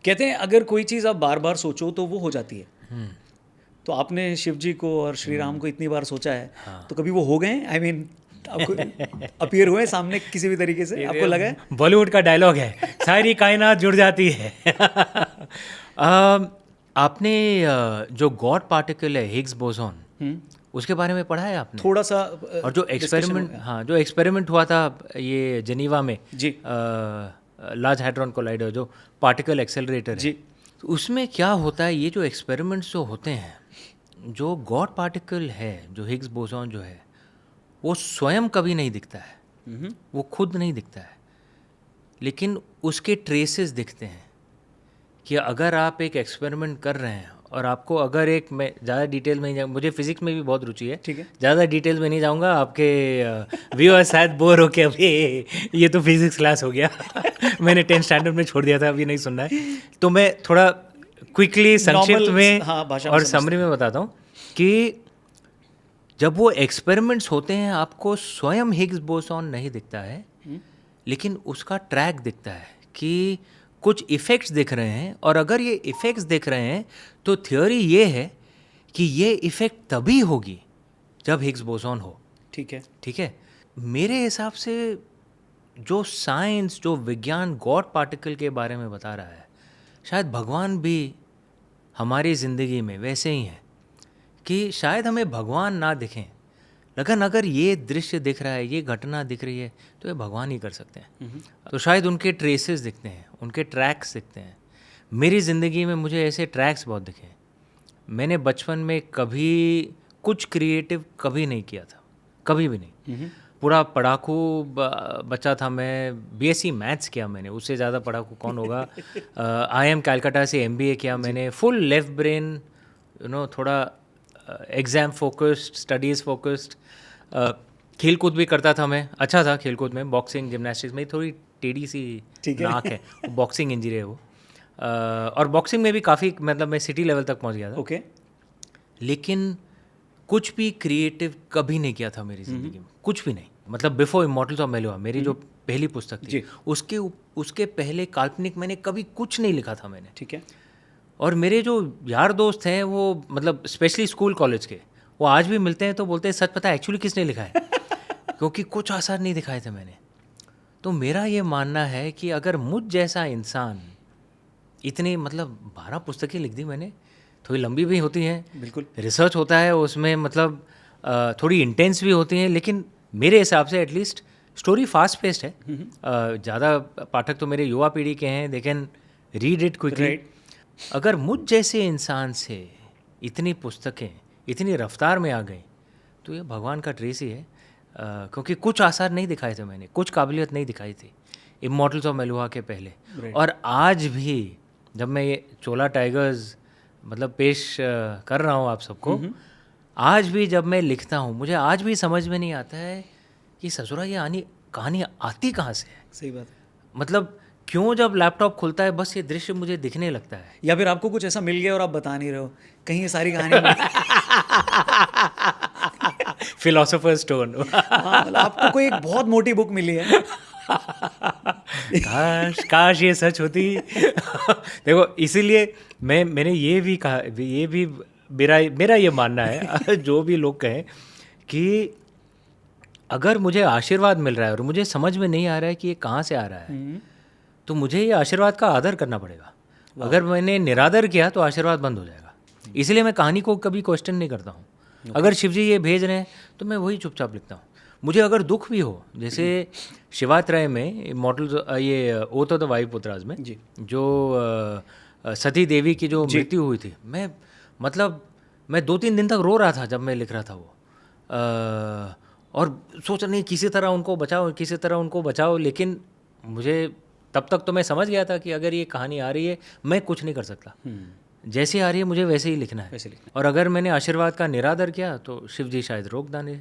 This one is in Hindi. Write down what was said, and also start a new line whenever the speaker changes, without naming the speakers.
कहते हैं अगर कोई चीज़ आप बार बार सोचो तो वो हो जाती है। तो आपने शिव जी को और श्री राम को इतनी बार सोचा है, तो कभी वो हो गए? आई मीन आपको अपीयर हुए सामने किसी भी तरीके से, आपको लगा है?
बॉलीवुड का डायलॉग है, सारी कायनात जुड़ जाती है। आपने जो गॉड पार्टिकल है हिग्स बोसॉन, उसके बारे में पढ़ा है आपने?
थोड़ा सा
और जो एक्सपेरिमेंट, हाँ, जो एक्सपेरिमेंट हुआ था ये जेनीवा में
जी,
लार्ज हैड्रॉन कोलाइडर, जो पार्टिकल एक्सेलरेटर है
जी,
तो उसमें क्या होता है, ये जो एक्सपेरिमेंट्स जो होते हैं, जो गॉड पार्टिकल है, जो हिग्स बोसॉन जो है, वो स्वयं कभी नहीं दिखता है, वो खुद नहीं दिखता है, लेकिन उसके ट्रेसेस दिखते हैं। कि अगर आप एक एक्सपेरिमेंट कर रहे हैं और आपको अगर एक, मैं ज़्यादा डिटेल में नहीं जाऊँ, मुझे फिजिक्स में भी बहुत रुचि है,
ठीक है,
ज़्यादा डिटेल में नहीं जाऊँगा, आपके व्यूअर्स शायद बोर हो के अभी ये तो फिजिक्स क्लास हो गया मैंने 10th स्टैंडर्ड में छोड़ दिया था, अभी नहीं सुनना है, तो मैं थोड़ा क्विकली संक्षिप्त में
हाँ, भाषा
और समरी में बताता हूँ कि जब वो एक्सपेरिमेंट्स होते हैं आपको स्वयं हिग्स बोसॉन नहीं दिखता है, लेकिन उसका ट्रैक दिखता है कि कुछ इफ़ेक्ट्स दिख रहे हैं, और अगर ये इफ़ेक्ट्स दिख रहे हैं तो थ्योरी ये है कि ये इफ़ेक्ट तभी होगी जब हिग्स बोसॉन हो।
ठीक है,
ठीक है, मेरे हिसाब से जो साइंस, जो विज्ञान गॉड पार्टिकल के बारे में बता रहा है, शायद भगवान भी हमारी ज़िंदगी में वैसे ही हैं कि शायद हमें भगवान ना दिखें, लेकिन अगर ये दृश्य दिख रहा है, ये घटना दिख रही है, तो ये भगवान ही कर सकते हैं। तो शायद उनके ट्रेसेस दिखते हैं, उनके ट्रैक्स दिखते हैं। मेरी ज़िंदगी में मुझे ऐसे ट्रैक्स बहुत दिखे। मैंने बचपन में कभी कुछ क्रिएटिव कभी नहीं किया था, कभी भी नहीं। पूरा पढ़ाकू बच्चा था मैं। बीएससी मैथ्स किया मैंने, उससे ज़्यादा पढ़ाकू कौन होगा। IIM कलकत्ता से MBA किया मैंने, फुल लेफ्ट ब्रेन, थोड़ा एग्ज़ाम फोकस्ड, स्टडीज़ फोकस्ड। खेल कूद भी करता था मैं, अच्छा था खेल कूद में, बॉक्सिंग, जिमनास्टिक्स में। थोड़ी टेढ़ी सी नाक है, वो बॉक्सिंग इंजरी है वो। और बॉक्सिंग में भी काफ़ी, मतलब मैं सिटी लेवल तक पहुंच गया था।
ओके,
लेकिन कुछ भी क्रिएटिव कभी नहीं किया था मेरी ज़िंदगी में, कुछ भी नहीं। मतलब बिफोर इमॉर्टल्स ऑफ मेलुआ, मेरी जो पहली पुस्तक थी, उसके पहले काल्पनिक मैंने कभी कुछ नहीं लिखा था मैंने।
ठीक है।
और मेरे जो यार दोस्त हैं वो, मतलब स्पेशली स्कूल कॉलेज के, वो आज भी मिलते हैं तो बोलते हैं सच पता है एक्चुअली किसने लिखा है क्योंकि कुछ आसार नहीं दिखाए थे मैंने। तो मेरा ये मानना है कि अगर मुझ जैसा इंसान इतनी, मतलब 12 पुस्तकें लिख दी मैंने, थोड़ी लंबी भी होती हैं,
बिल्कुल,
रिसर्च होता है उसमें, मतलब थोड़ी इंटेंस भी होती हैं, लेकिन मेरे हिसाब से एटलीस्ट स्टोरी फास्ट पेस्ड है। ज़्यादा पाठक तो मेरे युवा पीढ़ी के हैं, they can read it quickly. अगर मुझ जैसे इंसान से इतनी पुस्तकें इतनी रफ्तार में आ गई तो ये भगवान का ट्रेस ही है। क्योंकि कुछ आसार नहीं दिखाए थे मैंने, कुछ काबिलियत नहीं दिखाई थी इमॉर्टल्स ऑफ मेलुआ के पहले। और आज भी जब मैं ये चोला टाइगर्स मतलब पेश कर रहा हूँ आप सबको, आज भी जब मैं लिखता हूँ, मुझे आज भी समझ में नहीं आता है कि ससुरा ये कहानी आती कहाँ से है।
सही बात।
मतलब क्यों जब लैपटॉप खुलता है बस ये दृश्य मुझे दिखने लगता है।
या फिर आपको कुछ ऐसा मिल गया और आप बता नहीं रहे हो, कहीं ये सारी कहानी
फिलोसोफर स्टोन।
हाँ, मतलब आपको कोई एक बहुत मोटी बुक मिली है।
काश ये सच होती। देखो, इसीलिए मैंने ये भी कहा, ये भी मेरा ये मानना है जो भी लोग कहें कि अगर मुझे आशीर्वाद मिल रहा है और मुझे समझ में नहीं आ रहा है कि ये कहाँ से आ रहा है, तो मुझे ये आशीर्वाद का आदर करना पड़ेगा। अगर मैंने निरादर किया तो आशीर्वाद बंद हो जाएगा। इसलिए मैं कहानी को कभी क्वेश्चन नहीं करता हूँ। अगर शिव जी ये भेज रहे हैं तो मैं वही चुपचाप लिखता हूँ। मुझे अगर दुख भी हो, जैसे शिवात्रय में इमॉर्टल्स, ये ओथ ऑफ द वायुपुत्रास में जो सती देवी की जो मृत्यु हुई थी, मैं 2-3 दिन तक रो रहा था जब मैं लिख रहा था वो, और सोच नहीं किसी तरह उनको बचाओ, किसी तरह उनको बचाओ। लेकिन मुझे तब तक तो मैं समझ गया था कि अगर ये कहानी आ रही है मैं कुछ नहीं कर सकता, जैसे आ रही है मुझे वैसे ही लिखना है। और अगर मैंने आशीर्वाद का निरादर किया तो शिव जी शायद रोक दाने।